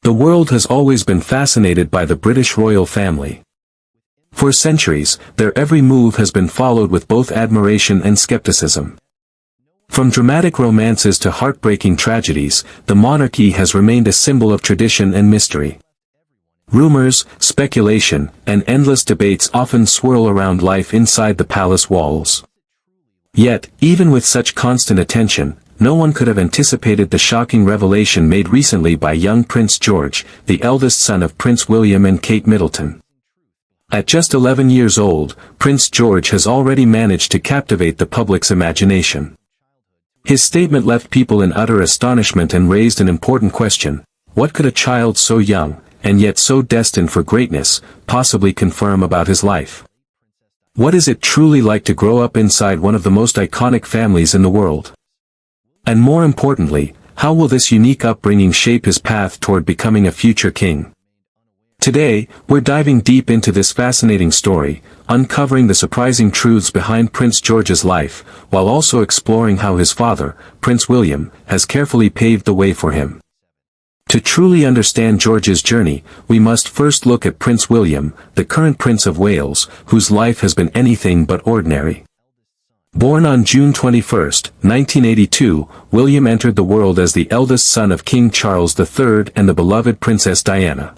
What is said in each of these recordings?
The world has always been fascinated by the British royal family. For centuries, their every move has been followed with both admiration and skepticism. From dramatic romances to heartbreaking tragedies, the monarchy has remained a symbol of tradition and mystery. Rumors, speculation, and endless debates often swirl around life inside the palace walls. Yet, even with such constant attention, no one could have anticipated the shocking revelation made recently by young Prince George, the eldest son of Prince William and Kate Middleton. At just 11 years old, Prince George has already managed to captivate the public's imagination. His statement left people in utter astonishment and raised an important question: what could a child so young, and yet so destined for greatness, possibly confirm about his life? What is it truly like to grow up inside one of the most iconic families in the world? And more importantly, how will this unique upbringing shape his path toward becoming a future king? Today, we're diving deep into this fascinating story, uncovering the surprising truths behind Prince George's life, while also exploring how his father, Prince William, has carefully paved the way for him. To truly understand George's journey, we must first look at Prince William, the current Prince of Wales, whose life has been anything but ordinary. Born on June 21, 1982, William entered the world as the eldest son of King Charles III and the beloved Princess Diana.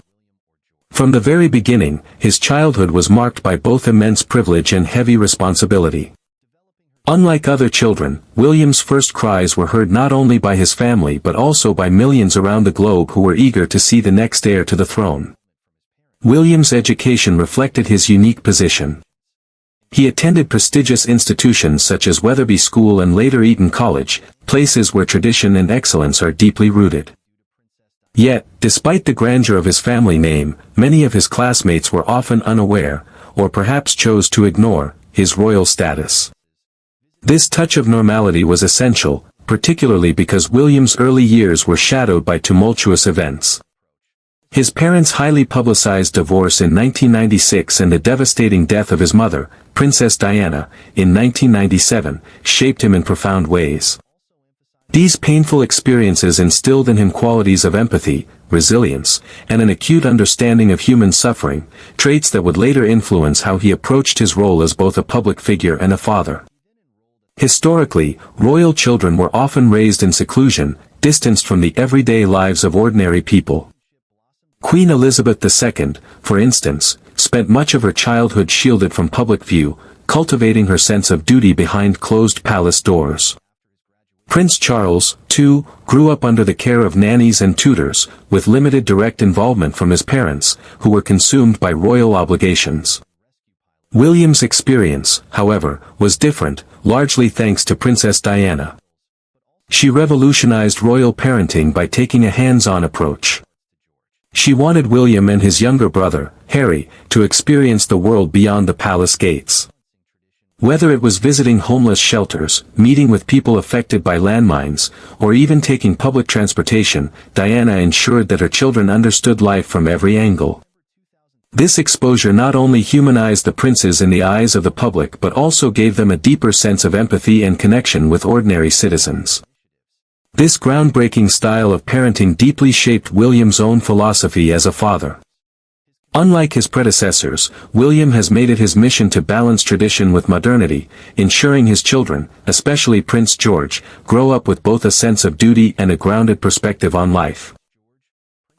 From the very beginning, his childhood was marked by both immense privilege and heavy responsibility. Unlike other children, William's first cries were heard not only by his family but also by millions around the globe who were eager to see the next heir to the throne. William's education reflected his unique position. He attended prestigious institutions such as Wetherby School and later Eton College, places where tradition and excellence are deeply rooted. Yet, despite the grandeur of his family name, many of his classmates were often unaware, or perhaps chose to ignore, his royal status. This touch of normality was essential, particularly because William's early years were shadowed by tumultuous events. His parents' highly publicized divorce in 1996 and the devastating death of his mother, Princess Diana, in 1997, shaped him in profound ways. These painful experiences instilled in him qualities of empathy, resilience, and an acute understanding of human suffering, traits that would later influence how he approached his role as both a public figure and a father. Historically, royal children were often raised in seclusion, distanced from the everyday lives of ordinary people. Queen Elizabeth II, for instance, spent much of her childhood shielded from public view, cultivating her sense of duty behind closed palace doors. Prince Charles, too, grew up under the care of nannies and tutors, with limited direct involvement from his parents, who were consumed by royal obligations. William's experience, however, was different, largely thanks to Princess Diana. She revolutionized royal parenting by taking a hands-on approach. She wanted William and his younger brother, Harry, to experience the world beyond the palace gates. Whether it was visiting homeless shelters, meeting with people affected by landmines, or even taking public transportation, Diana ensured that her children understood life from every angle. This exposure not only humanized the princes in the eyes of the public but also gave them a deeper sense of empathy and connection with ordinary citizens. This groundbreaking style of parenting deeply shaped William's own philosophy as a father. Unlike his predecessors, William has made it his mission to balance tradition with modernity, ensuring his children, especially Prince George, grow up with both a sense of duty and a grounded perspective on life.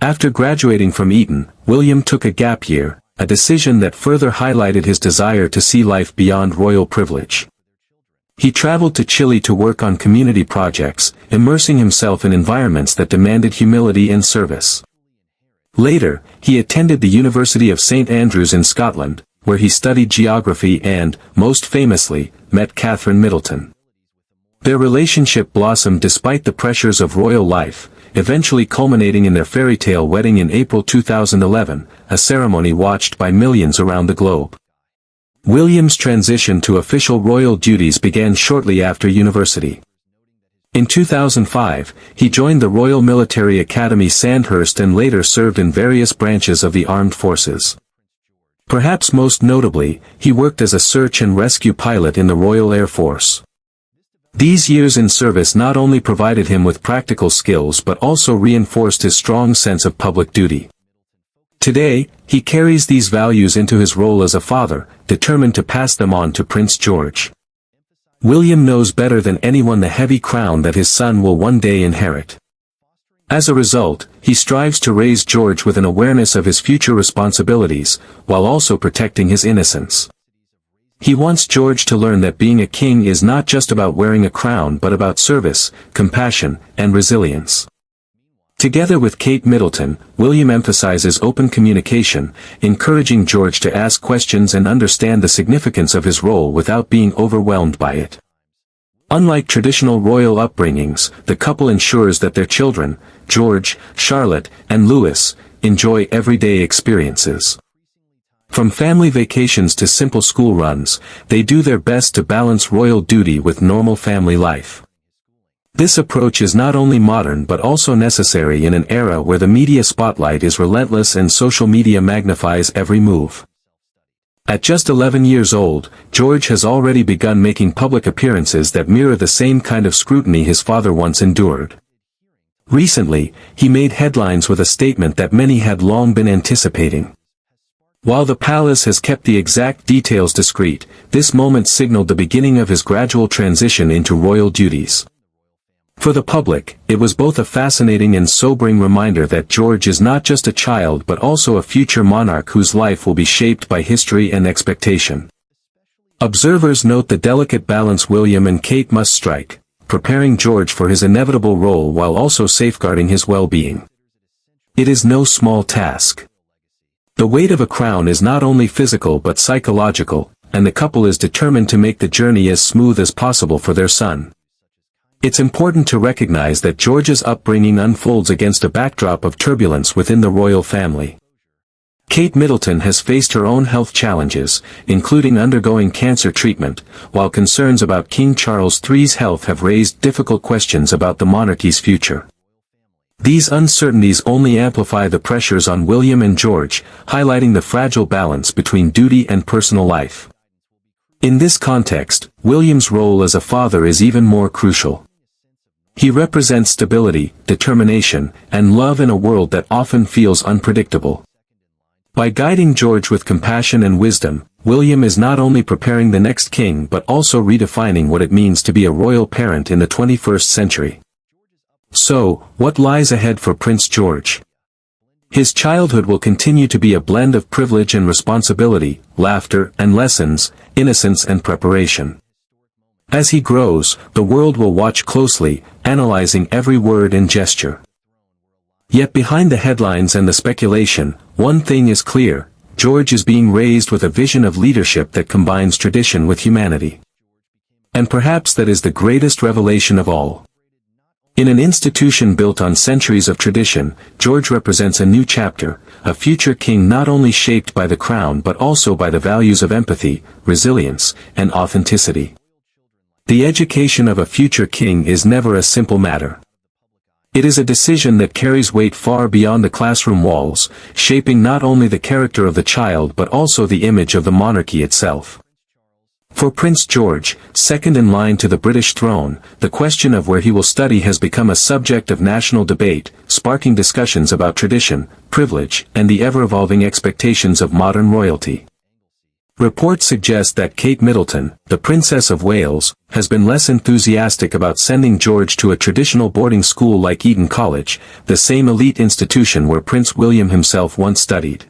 After graduating from Eton, William took a gap year, a decision that further highlighted his desire to see life beyond royal privilege. He traveled to Chile to work on community projects, immersing himself in environments that demanded humility and service. Later, he attended the University of St Andrews in Scotland, where he studied geography and, most famously, met Catherine Middleton. Their relationship blossomed despite the pressures of royal life, eventually culminating in their fairy tale wedding in April 2011, a ceremony watched by millions around the globe. William's transition to official royal duties began shortly after university. In 2005, he joined the Royal Military Academy Sandhurst and later served in various branches of the armed forces. Perhaps most notably, he worked as a search and rescue pilot in the Royal Air Force. These years in service not only provided him with practical skills but also reinforced his strong sense of public duty. Today, he carries these values into his role as a father, determined to pass them on to Prince George. William knows better than anyone the heavy crown that his son will one day inherit. As a result, he strives to raise George with an awareness of his future responsibilities, while also protecting his innocence. He wants George to learn that being a king is not just about wearing a crown but about service, compassion, and resilience. Together with Kate Middleton, William emphasizes open communication, encouraging George to ask questions and understand the significance of his role without being overwhelmed by it. Unlike traditional royal upbringings, the couple ensures that their children, George, Charlotte, and Louis, enjoy everyday experiences. From family vacations to simple school runs, they do their best to balance royal duty with normal family life. This approach is not only modern but also necessary in an era where the media spotlight is relentless and social media magnifies every move. At just 11 years old, George has already begun making public appearances that mirror the same kind of scrutiny his father once endured. Recently, he made headlines with a statement that many had long been anticipating. While the palace has kept the exact details discreet, this moment signaled the beginning of his gradual transition into royal duties. For the public, it was both a fascinating and sobering reminder that George is not just a child but also a future monarch whose life will be shaped by history and expectation. Observers note the delicate balance William and Kate must strike, preparing George for his inevitable role while also safeguarding his well-being. It is no small task. The weight of a crown is not only physical but psychological, and the couple is determined to make the journey as smooth as possible for their son. It's important to recognize that George's upbringing unfolds against a backdrop of turbulence within the royal family. Kate Middleton has faced her own health challenges, including undergoing cancer treatment, while concerns about King Charles III's health have raised difficult questions about the monarchy's future. These uncertainties only amplify the pressures on William and George, highlighting the fragile balance between duty and personal life. In this context, William's role as a father is even more crucial. He represents stability, determination, and love in a world that often feels unpredictable. By guiding George with compassion and wisdom, William is not only preparing the next king but also redefining what it means to be a royal parent in the 21st century. So, what lies ahead for Prince George? His childhood will continue to be a blend of privilege and responsibility, laughter and lessons, innocence and preparation. As he grows, the world will watch closely, analyzing every word and gesture. Yet behind the headlines and the speculation, one thing is clear: George is being raised with a vision of leadership that combines tradition with humanity. And perhaps that is the greatest revelation of all. In an institution built on centuries of tradition, George represents a new chapter, a future king not only shaped by the crown but also by the values of empathy, resilience, and authenticity. The education of a future king is never a simple matter. It is a decision that carries weight far beyond the classroom walls, shaping not only the character of the child but also the image of the monarchy itself. For Prince George, second in line to the British throne, the question of where he will study has become a subject of national debate, sparking discussions about tradition, privilege, and the ever-evolving expectations of modern royalty. Reports suggest that Kate Middleton, the Princess of Wales, has been less enthusiastic about sending George to a traditional boarding school like Eton College, the same elite institution where Prince William himself once studied.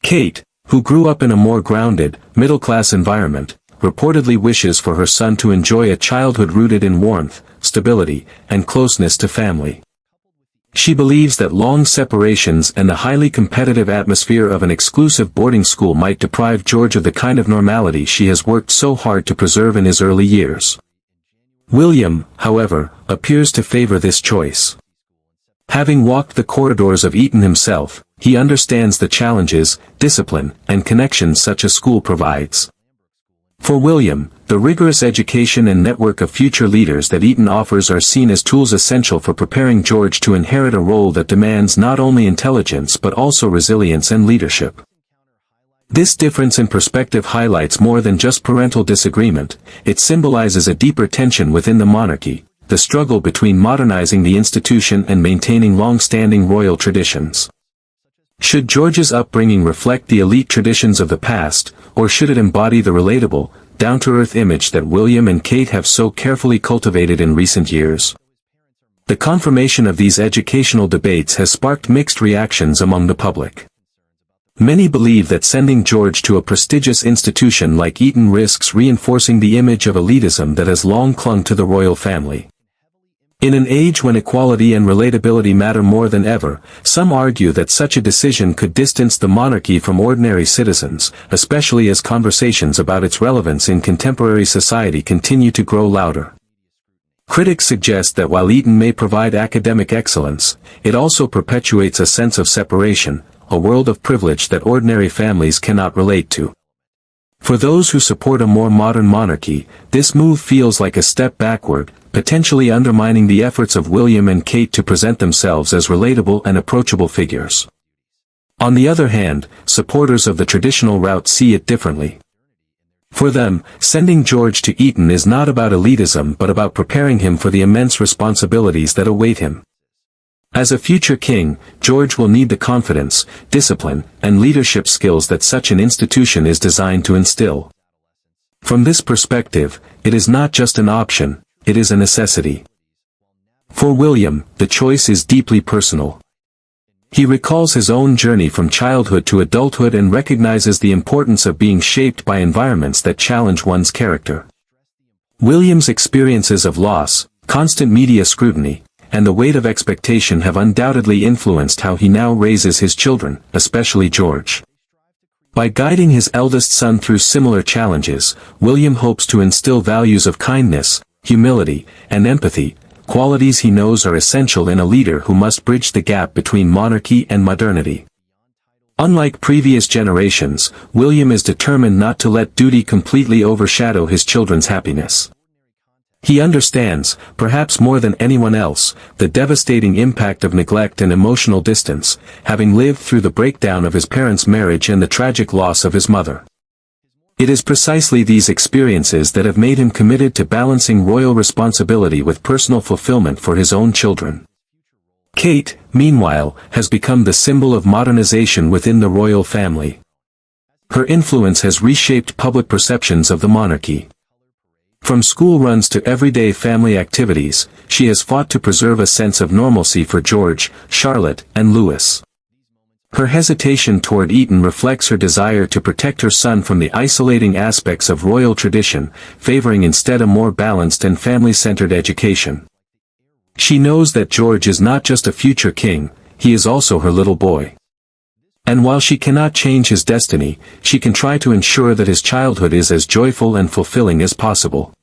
Kate, who grew up in a more grounded, middle-class environment, reportedly wishes for her son to enjoy a childhood rooted in warmth, stability, and closeness to family. She believes that long separations and the highly competitive atmosphere of an exclusive boarding school might deprive George of the kind of normality she has worked so hard to preserve in his early years. William, however, appears to favor this choice. Having walked the corridors of Eton himself, he understands the challenges, discipline, and connections such a school provides. For William, the rigorous education and network of future leaders that Eton offers are seen as tools essential for preparing George to inherit a role that demands not only intelligence but also resilience and leadership. This difference in perspective highlights more than just parental disagreement, it symbolizes a deeper tension within the monarchy, the struggle between modernizing the institution and maintaining long-standing royal traditions. Should George's upbringing reflect the elite traditions of the past, or should it embody the relatable, down-to-earth image that William and Kate have so carefully cultivated in recent years? The confirmation of these educational debates has sparked mixed reactions among the public. Many believe that sending George to a prestigious institution like Eton risks reinforcing the image of elitism that has long clung to the royal family. In an age when equality and relatability matter more than ever, some argue that such a decision could distance the monarchy from ordinary citizens, especially as conversations about its relevance in contemporary society continue to grow louder. Critics suggest that while Eton may provide academic excellence, it also perpetuates a sense of separation, a world of privilege that ordinary families cannot relate to. For those who support a more modern monarchy, this move feels like a step backward, potentially undermining the efforts of William and Kate to present themselves as relatable and approachable figures. On the other hand, supporters of the traditional route see it differently. For them, sending George to Eton is not about elitism but about preparing him for the immense responsibilities that await him. As a future king, George will need the confidence, discipline, and leadership skills that such an institution is designed to instill. From this perspective, it is not just an option, it is a necessity. For William, the choice is deeply personal. He recalls his own journey from childhood to adulthood and recognizes the importance of being shaped by environments that challenge one's character. William's experiences of loss, constant media scrutiny, and the weight of expectation have undoubtedly influenced how he now raises his children, especially George. By guiding his eldest son through similar challenges, William hopes to instill values of kindness, humility, and empathy, qualities he knows are essential in a leader who must bridge the gap between monarchy and modernity. Unlike previous generations, William is determined not to let duty completely overshadow his children's happiness. He understands, perhaps more than anyone else, the devastating impact of neglect and emotional distance, having lived through the breakdown of his parents' marriage and the tragic loss of his mother. It is precisely these experiences that have made him committed to balancing royal responsibility with personal fulfillment for his own children. Kate, meanwhile, has become the symbol of modernization within the royal family. Her influence has reshaped public perceptions of the monarchy. From school runs to everyday family activities, she has fought to preserve a sense of normalcy for George, Charlotte, and Louis. Her hesitation toward Eton reflects her desire to protect her son from the isolating aspects of royal tradition, favoring instead a more balanced and family-centered education. She knows that George is not just a future king, he is also her little boy. And while she cannot change his destiny, she can try to ensure that his childhood is as joyful and fulfilling as possible.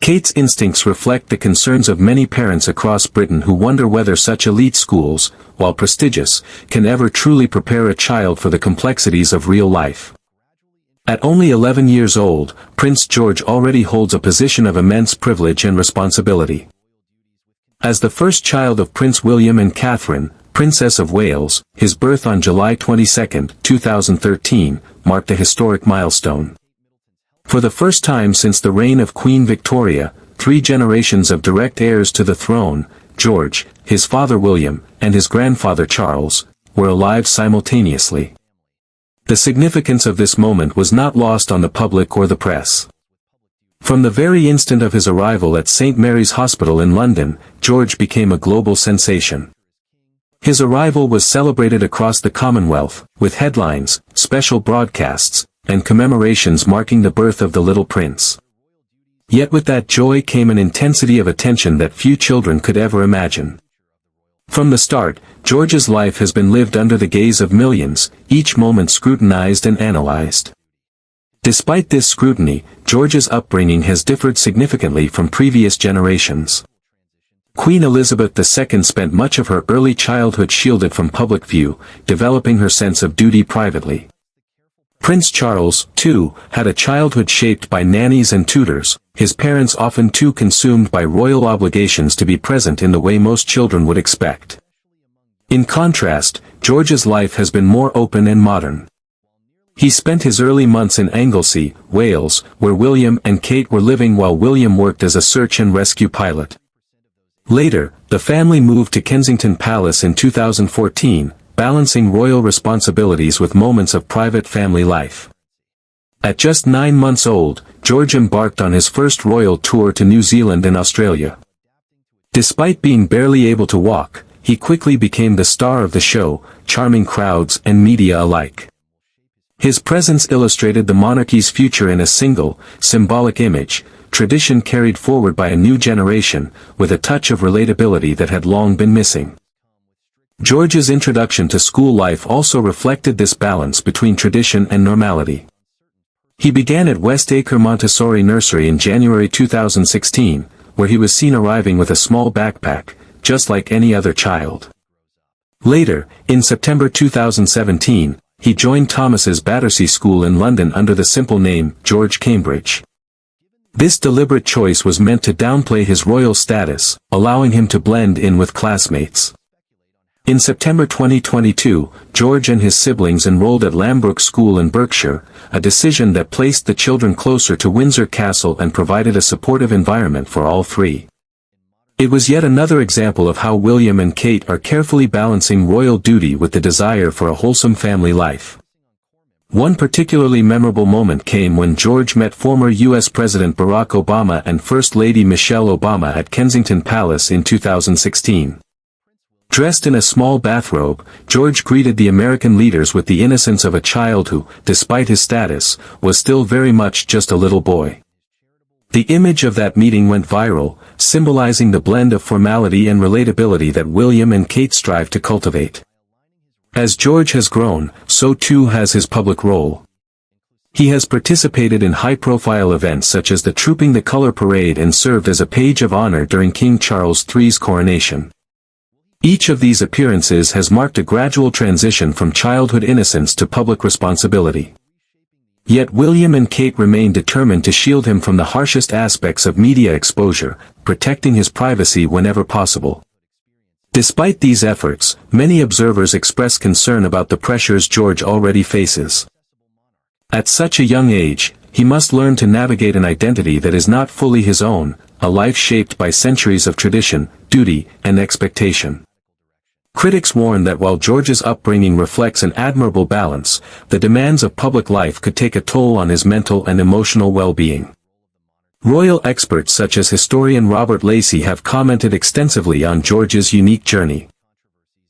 Kate's instincts reflect the concerns of many parents across Britain who wonder whether such elite schools, while prestigious, can ever truly prepare a child for the complexities of real life. At only 11 years old, Prince George already holds a position of immense privilege and responsibility. As the first child of Prince William and Catherine, Princess of Wales, his birth on July 22, 2013, marked a historic milestone. For the first time since the reign of Queen Victoria, 3 generations of direct heirs to the throne, George, his father William, and his grandfather Charles, were alive simultaneously. The significance of this moment was not lost on the public or the press. From the very instant of his arrival at St. Mary's Hospital in London, George became a global sensation. His arrival was celebrated across the Commonwealth, with headlines, special broadcasts, and commemorations marking the birth of the little prince. Yet with that joy came an intensity of attention that few children could ever imagine. From the start, George's life has been lived under the gaze of millions, each moment scrutinized and analyzed. Despite this scrutiny, George's upbringing has differed significantly from previous generations. Queen Elizabeth II spent much of her early childhood shielded from public view, developing her sense of duty privately. Prince Charles, too, had a childhood shaped by nannies and tutors, his parents often too consumed by royal obligations to be present in the way most children would expect. In contrast, George's life has been more open and modern. He spent his early months in Anglesey, Wales, where William and Kate were living while William worked as a search and rescue pilot. Later, the family moved to Kensington Palace in 2014, balancing royal responsibilities with moments of private family life. At just 9 months old, George embarked on his first royal tour to New Zealand and Australia. Despite being barely able to walk, he quickly became the star of the show, charming crowds and media alike. His presence illustrated the monarchy's future in a single, symbolic image, tradition carried forward by a new generation, with a touch of relatability that had long been missing. George's introduction to school life also reflected this balance between tradition and normality. He began at Westacre Montessori Nursery in January 2016, where he was seen arriving with a small backpack, just like any other child. Later, in September 2017, he joined Thomas's Battersea School in London under the simple name, George Cambridge. This deliberate choice was meant to downplay his royal status, allowing him to blend in with classmates. In September 2022, George and his siblings enrolled at Lambrook School in Berkshire, a decision that placed the children closer to Windsor Castle and provided a supportive environment for all three. It was yet another example of how William and Kate are carefully balancing royal duty with the desire for a wholesome family life. One particularly memorable moment came when George met former U.S. President Barack Obama and First Lady Michelle Obama at Kensington Palace in 2016. Dressed in a small bathrobe, George greeted the American leaders with the innocence of a child who, despite his status, was still very much just a little boy. The image of that meeting went viral, symbolizing the blend of formality and relatability that William and Kate strive to cultivate. As George has grown, so too has his public role. He has participated in high-profile events such as the Trooping the Colour Parade and served as a page of honor during King Charles III's coronation. Each of these appearances has marked a gradual transition from childhood innocence to public responsibility. Yet William and Kate remain determined to shield him from the harshest aspects of media exposure, protecting his privacy whenever possible. Despite these efforts, many observers express concern about the pressures George already faces. At such a young age, he must learn to navigate an identity that is not fully his own, a life shaped by centuries of tradition, duty, and expectation. Critics warn that while George's upbringing reflects an admirable balance, the demands of public life could take a toll on his mental and emotional well-being. Royal experts such as historian Robert Lacey have commented extensively on George's unique journey.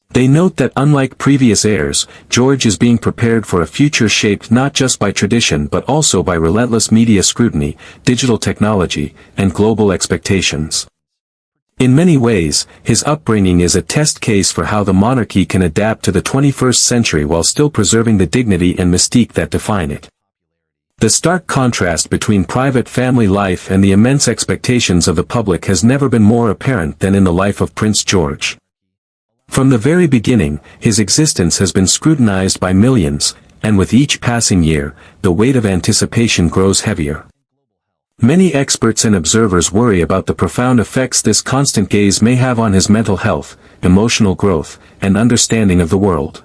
They note that unlike previous heirs, George is being prepared for a future shaped not just by tradition but also by relentless media scrutiny, digital technology, and global expectations. In many ways, his upbringing is a test case for how the monarchy can adapt to the 21st century while still preserving the dignity and mystique that define it. The stark contrast between private family life and the immense expectations of the public has never been more apparent than in the life of Prince George. From the very beginning, his existence has been scrutinized by millions, and with each passing year, the weight of anticipation grows heavier. Many experts and observers worry about the profound effects this constant gaze may have on his mental health, emotional growth, and understanding of the world.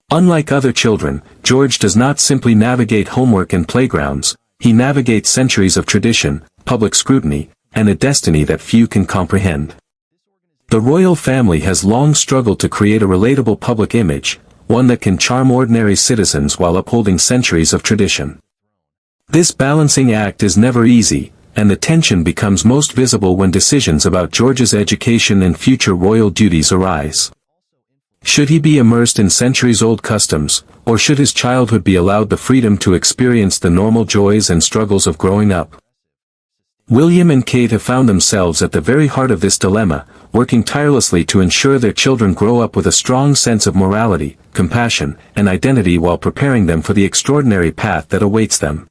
Unlike other children, George does not simply navigate homework and playgrounds, he navigates centuries of tradition, public scrutiny, and a destiny that few can comprehend. The royal family has long struggled to create a relatable public image, one that can charm ordinary citizens while upholding centuries of tradition. This balancing act is never easy, and the tension becomes most visible when decisions about George's education and future royal duties arise. Should he be immersed in centuries-old customs, or should his childhood be allowed the freedom to experience the normal joys and struggles of growing up? William and Kate have found themselves at the very heart of this dilemma, working tirelessly to ensure their children grow up with a strong sense of morality, compassion, and identity while preparing them for the extraordinary path that awaits them.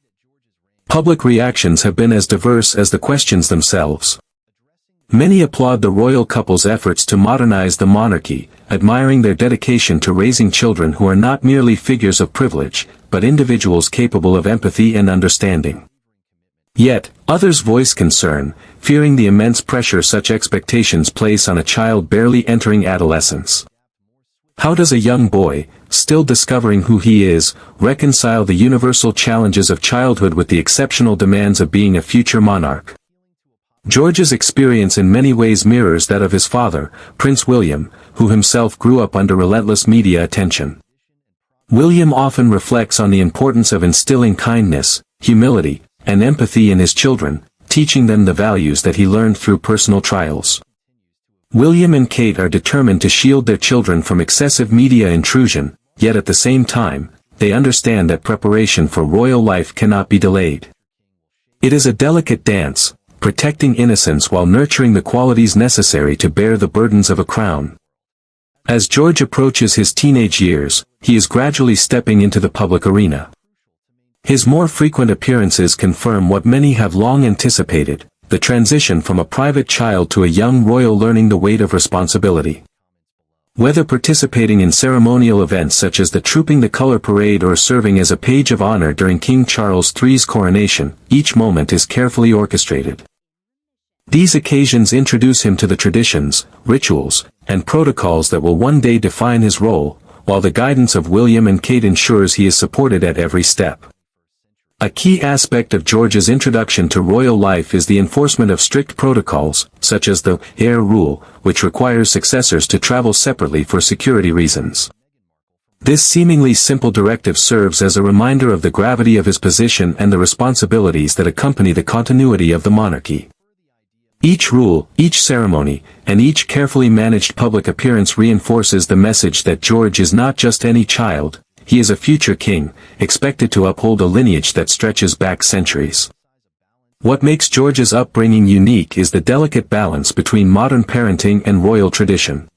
Public reactions have been as diverse as the questions themselves. Many applaud the royal couple's efforts to modernize the monarchy, admiring their dedication to raising children who are not merely figures of privilege, but individuals capable of empathy and understanding. Yet, others voice concern, fearing the immense pressure such expectations place on a child barely entering adolescence. How does a young boy, still discovering who he is, reconcile the universal challenges of childhood with the exceptional demands of being a future monarch? George's experience in many ways mirrors that of his father, Prince William, who himself grew up under relentless media attention. William often reflects on the importance of instilling kindness, humility, and empathy in his children, teaching them the values that he learned through personal trials. William and Kate are determined to shield their children from excessive media intrusion, yet at the same time, they understand that preparation for royal life cannot be delayed. It is a delicate dance, protecting innocence while nurturing the qualities necessary to bear the burdens of a crown. As George approaches his teenage years, he is gradually stepping into the public arena. His more frequent appearances confirm what many have long anticipated: the transition from a private child to a young royal learning the weight of responsibility. Whether participating in ceremonial events such as the Trooping the Color Parade or serving as a page of honor during King Charles III's coronation, each moment is carefully orchestrated. These occasions introduce him to the traditions, rituals, and protocols that will one day define his role, while the guidance of William and Kate ensures he is supported at every step. A key aspect of George's introduction to royal life is the enforcement of strict protocols, such as the heir rule, which requires successors to travel separately for security reasons. This seemingly simple directive serves as a reminder of the gravity of his position and the responsibilities that accompany the continuity of the monarchy. Each rule, each ceremony, and each carefully managed public appearance reinforces the message that George is not just any child. He is a future king, expected to uphold a lineage that stretches back centuries. What makes George's upbringing unique is the delicate balance between modern parenting and royal tradition.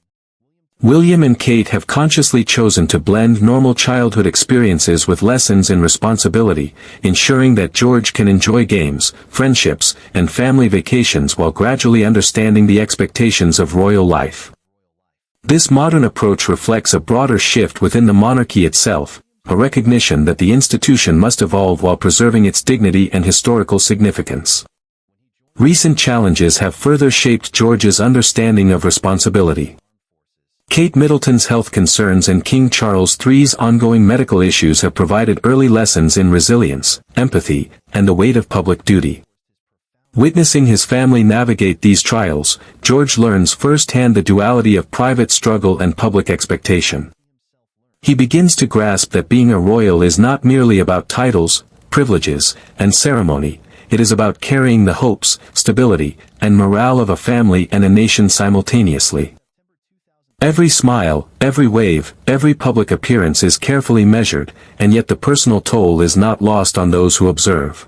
William and Kate have consciously chosen to blend normal childhood experiences with lessons in responsibility, ensuring that George can enjoy games, friendships, and family vacations while gradually understanding the expectations of royal life. This modern approach reflects a broader shift within the monarchy itself, a recognition that the institution must evolve while preserving its dignity and historical significance. Recent challenges have further shaped George's understanding of responsibility. Kate Middleton's health concerns and King Charles III's ongoing medical issues have provided early lessons in resilience, empathy, and the weight of public duty. Witnessing his family navigate these trials, George learns firsthand the duality of private struggle and public expectation. He begins to grasp that being a royal is not merely about titles, privileges, and ceremony. It is about carrying the hopes, stability, and morale of a family and a nation simultaneously. Every smile, every wave, every public appearance is carefully measured, and yet the personal toll is not lost on those who observe.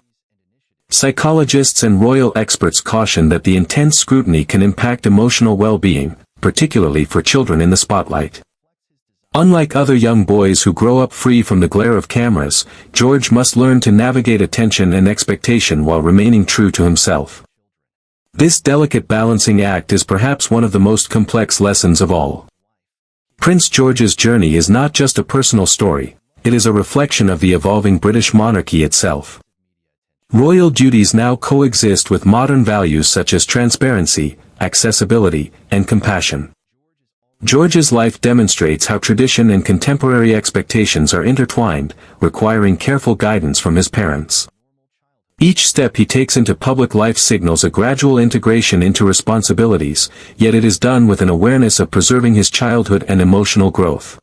Psychologists and royal experts caution that the intense scrutiny can impact emotional well-being, particularly for children in the spotlight. Unlike other young boys who grow up free from the glare of cameras, George must learn to navigate attention and expectation while remaining true to himself. This delicate balancing act is perhaps one of the most complex lessons of all. Prince George's journey is not just a personal story, it is a reflection of the evolving British monarchy itself. Royal duties now coexist with modern values such as transparency, accessibility, and compassion. George's life demonstrates how tradition and contemporary expectations are intertwined, requiring careful guidance from his parents. Each step he takes into public life signals a gradual integration into responsibilities, yet it is done with an awareness of preserving his childhood and emotional growth.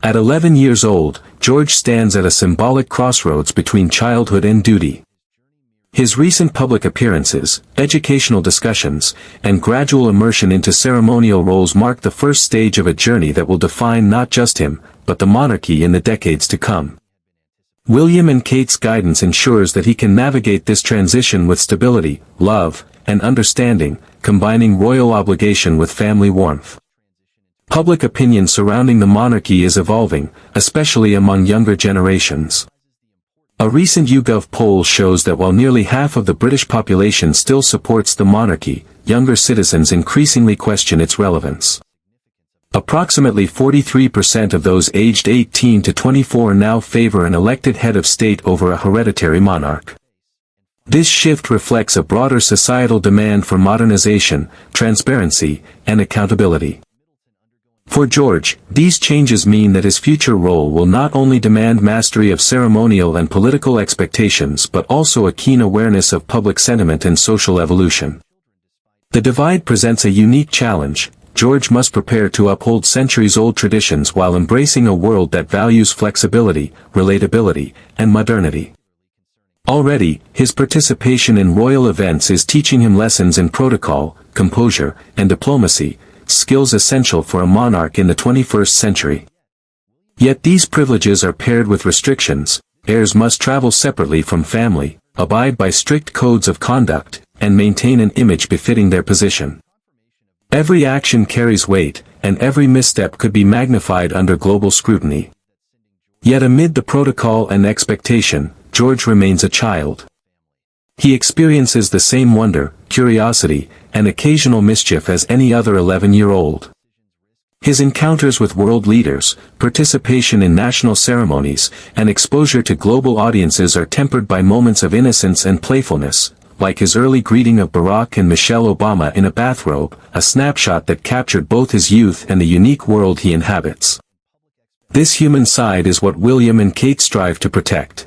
At 11 years old, George stands at a symbolic crossroads between childhood and duty. His recent public appearances, educational discussions, and gradual immersion into ceremonial roles mark the first stage of a journey that will define not just him, but the monarchy in the decades to come. William and Kate's guidance ensures that he can navigate this transition with stability, love, and understanding, combining royal obligation with family warmth. Public opinion surrounding the monarchy is evolving, especially among younger generations. A recent YouGov poll shows that while nearly half of the British population still supports the monarchy, younger citizens increasingly question its relevance. Approximately 43% of those aged 18 to 24 now favor an elected head of state over a hereditary monarch. This shift reflects a broader societal demand for modernization, transparency, and accountability. For George, these changes mean that his future role will not only demand mastery of ceremonial and political expectations but also a keen awareness of public sentiment and social evolution. The divide presents a unique challenge. George must prepare to uphold centuries-old traditions while embracing a world that values flexibility, relatability, and modernity. Already, his participation in royal events is teaching him lessons in protocol, composure, and diplomacy, skills essential for a monarch in the 21st century. Yet these privileges are paired with restrictions. Heirs must travel separately from family, abide by strict codes of conduct, and maintain an image befitting their position. Every action carries weight, and every misstep could be magnified under global scrutiny. Yet amid the protocol and expectation, George remains a child. He experiences the same wonder, curiosity, and occasional mischief as any other 11-year-old. His encounters with world leaders, participation in national ceremonies, and exposure to global audiences are tempered by moments of innocence and playfulness, like his early greeting of Barack and Michelle Obama in a bathrobe, a snapshot that captured both his youth and the unique world he inhabits. This human side is what William and Kate strive to protect.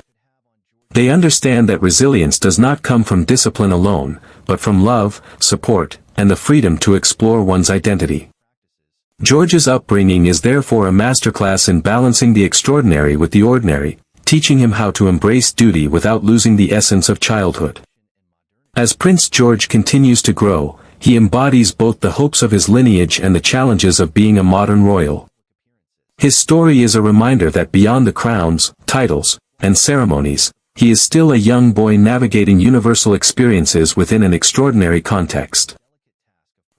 They understand that resilience does not come from discipline alone, but from love, support, and the freedom to explore one's identity. George's upbringing is therefore a masterclass in balancing the extraordinary with the ordinary, teaching him how to embrace duty without losing the essence of childhood. As Prince George continues to grow, he embodies both the hopes of his lineage and the challenges of being a modern royal. His story is a reminder that beyond the crowns, titles, and ceremonies, he is still a young boy navigating universal experiences within an extraordinary context.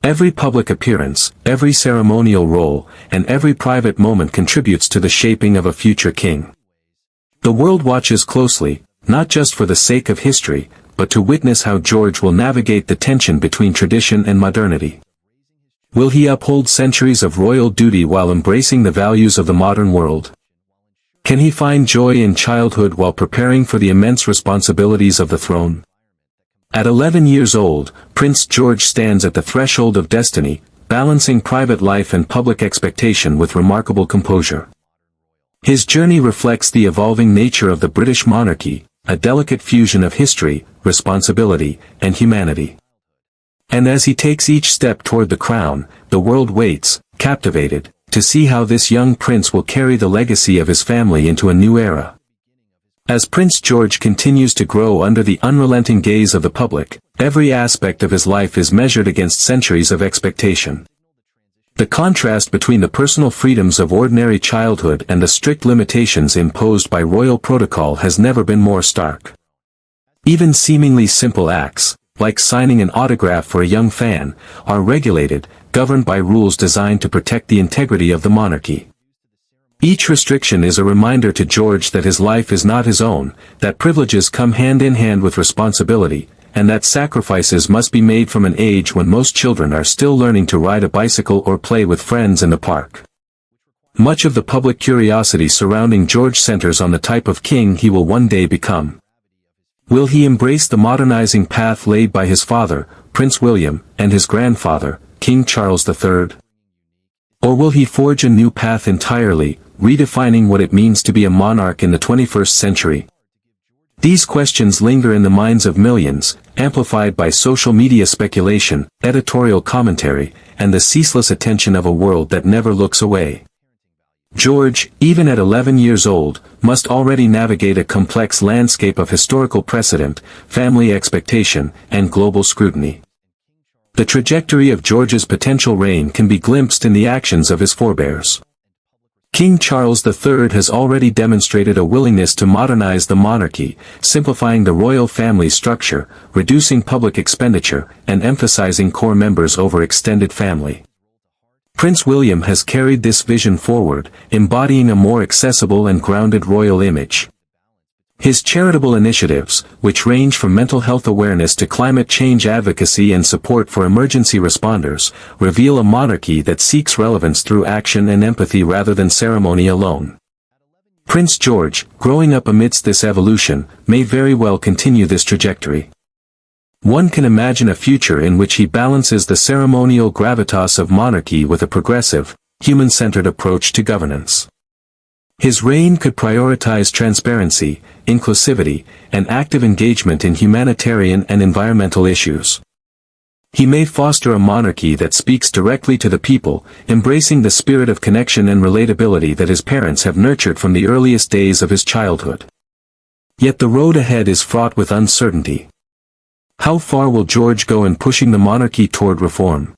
Every public appearance, every ceremonial role, and every private moment contributes to the shaping of a future king. The world watches closely, not just for the sake of history, but to witness how George will navigate the tension between tradition and modernity. Will he uphold centuries of royal duty while embracing the values of the modern world? Can he find joy in childhood while preparing for the immense responsibilities of the throne? At 11 years old, Prince George stands at the threshold of destiny, balancing private life and public expectation with remarkable composure. His journey reflects the evolving nature of the British monarchy, a delicate fusion of history, responsibility, and humanity. And as he takes each step toward the crown, the world waits, captivated, to see how this young prince will carry the legacy of his family into a new era. As Prince George continues to grow under the unrelenting gaze of the public, every aspect of his life is measured against centuries of expectation. The contrast between the personal freedoms of ordinary childhood and the strict limitations imposed by royal protocol has never been more stark. Even seemingly simple acts, like signing an autograph for a young fan, are regulated, governed by rules designed to protect the integrity of the monarchy. Each restriction is a reminder to George that his life is not his own, that privileges come hand in hand with responsibility, and that sacrifices must be made from an age when most children are still learning to ride a bicycle or play with friends in the park. Much of the public curiosity surrounding George centers on the type of king he will one day become. Will he embrace the modernizing path laid by his father, Prince William, and his grandfather, King Charles III? Or will he forge a new path entirely, redefining what it means to be a monarch in the 21st century? These questions linger in the minds of millions, amplified by social media speculation, editorial commentary, and the ceaseless attention of a world that never looks away. George, even at 11 years old, must already navigate a complex landscape of historical precedent, family expectation, and global scrutiny. The trajectory of George's potential reign can be glimpsed in the actions of his forebears. King Charles III has already demonstrated a willingness to modernize the monarchy, simplifying the royal family structure, reducing public expenditure, and emphasizing core members over extended family. Prince William has carried this vision forward, embodying a more accessible and grounded royal image. His charitable initiatives, which range from mental health awareness to climate change advocacy and support for emergency responders, reveal a monarchy that seeks relevance through action and empathy rather than ceremony alone. Prince George, growing up amidst this evolution, may very well continue this trajectory. One can imagine a future in which he balances the ceremonial gravitas of monarchy with a progressive, human-centered approach to governance. His reign could prioritize transparency, inclusivity, and active engagement in humanitarian and environmental issues. He may foster a monarchy that speaks directly to the people, embracing the spirit of connection and relatability that his parents have nurtured from the earliest days of his childhood. Yet the road ahead is fraught with uncertainty. How far will George go in pushing the monarchy toward reform?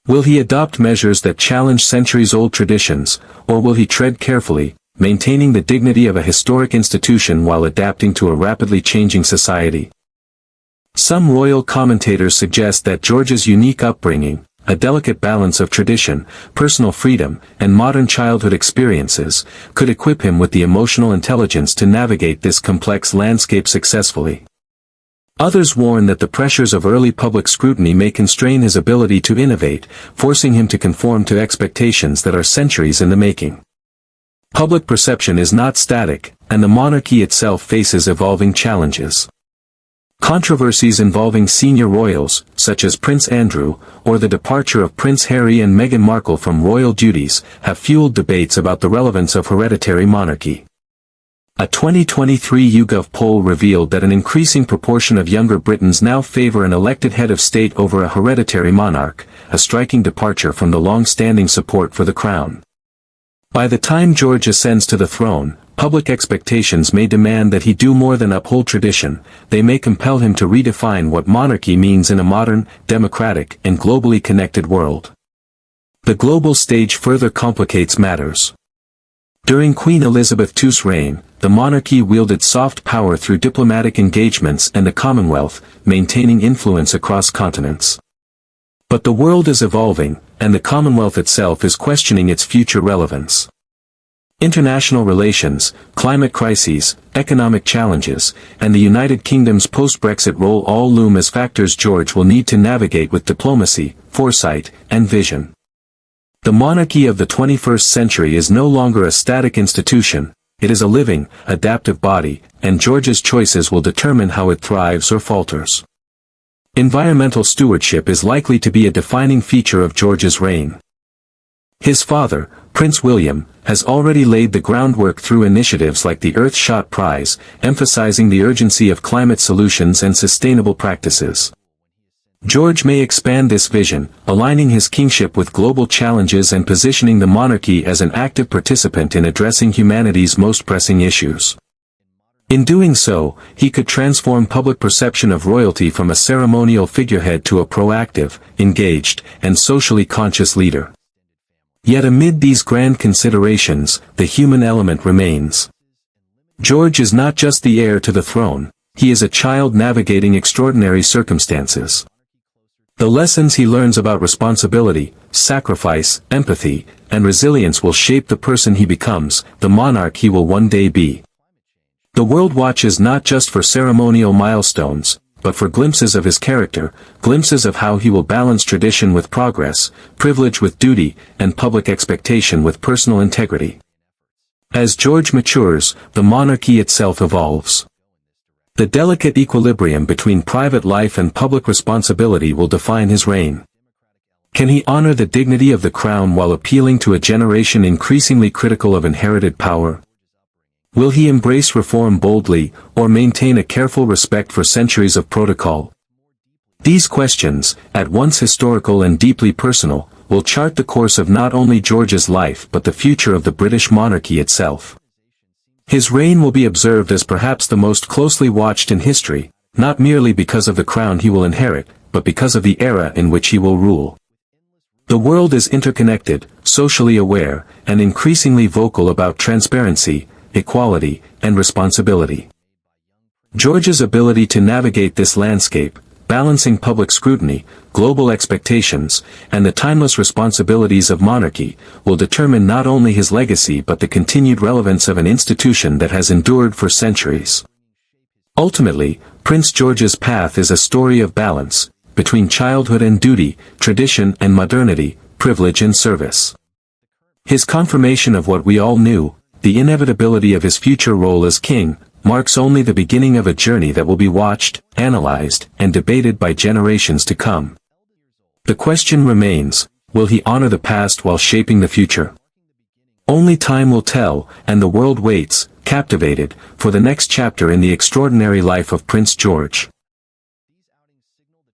Will he adopt measures that challenge centuries-old traditions, or will he tread carefully, maintaining the dignity of a historic institution while adapting to a rapidly changing society? Some royal commentators suggest that George's unique upbringing, a delicate balance of tradition, personal freedom, and modern childhood experiences, could equip him with the emotional intelligence to navigate this complex landscape successfully. Others warn that the pressures of early public scrutiny may constrain his ability to innovate, forcing him to conform to expectations that are centuries in the making. Public perception is not static, and the monarchy itself faces evolving challenges. Controversies involving senior royals, such as Prince Andrew, or the departure of Prince Harry and Meghan Markle from royal duties, have fueled debates about the relevance of hereditary monarchy. A 2023 YouGov poll revealed that an increasing proportion of younger Britons now favor an elected head of state over a hereditary monarch, a striking departure from the long-standing support for the crown. By the time George ascends to the throne, public expectations may demand that he do more than uphold tradition. They may compel him to redefine what monarchy means in a modern, democratic, and globally connected world. The global stage further complicates matters. During Queen Elizabeth II's reign, the monarchy wielded soft power through diplomatic engagements and the Commonwealth, maintaining influence across continents. But the world is evolving, and the Commonwealth itself is questioning its future relevance. International relations, climate crises, economic challenges, and the United Kingdom's post-Brexit role all loom as factors George will need to navigate with diplomacy, foresight, and vision. The monarchy of the 21st century is no longer a static institution, it is a living, adaptive body, and George's choices will determine how it thrives or falters. Environmental stewardship is likely to be a defining feature of George's reign. His father, Prince William, has already laid the groundwork through initiatives like the Earthshot Prize, emphasizing the urgency of climate solutions and sustainable practices. George may expand this vision, aligning his kingship with global challenges and positioning the monarchy as an active participant in addressing humanity's most pressing issues. In doing so, he could transform public perception of royalty from a ceremonial figurehead to a proactive, engaged, and socially conscious leader. Yet amid these grand considerations, the human element remains. George is not just the heir to the throne, he is a child navigating extraordinary circumstances. The lessons he learns about responsibility, sacrifice, empathy, and resilience will shape the person he becomes, the monarch he will one day be. The world watches not just for ceremonial milestones, but for glimpses of his character, glimpses of how he will balance tradition with progress, privilege with duty, and public expectation with personal integrity. As George matures, the monarchy itself evolves. The delicate equilibrium between private life and public responsibility will define his reign. Can he honor the dignity of the crown while appealing to a generation increasingly critical of inherited power? Will he embrace reform boldly, or maintain a careful respect for centuries of protocol? These questions, at once historical and deeply personal, will chart the course of not only George's life but the future of the British monarchy itself. His reign will be observed as perhaps the most closely watched in history, not merely because of the crown he will inherit, but because of the era in which he will rule. The world is interconnected, socially aware, and increasingly vocal about transparency, equality, and responsibility. George's ability to navigate this landscape, balancing public scrutiny, global expectations, and the timeless responsibilities of monarchy, will determine not only his legacy but the continued relevance of an institution that has endured for centuries. Ultimately, Prince George's path is a story of balance, between childhood and duty, tradition and modernity, privilege and service. His confirmation of what we all knew, the inevitability of his future role as king, marks only the beginning of a journey that will be watched, analyzed, and debated by generations to come. The question remains, Will he honor the past while shaping the future? Only time will tell, and the world waits, captivated, for the next chapter in the extraordinary life of Prince George.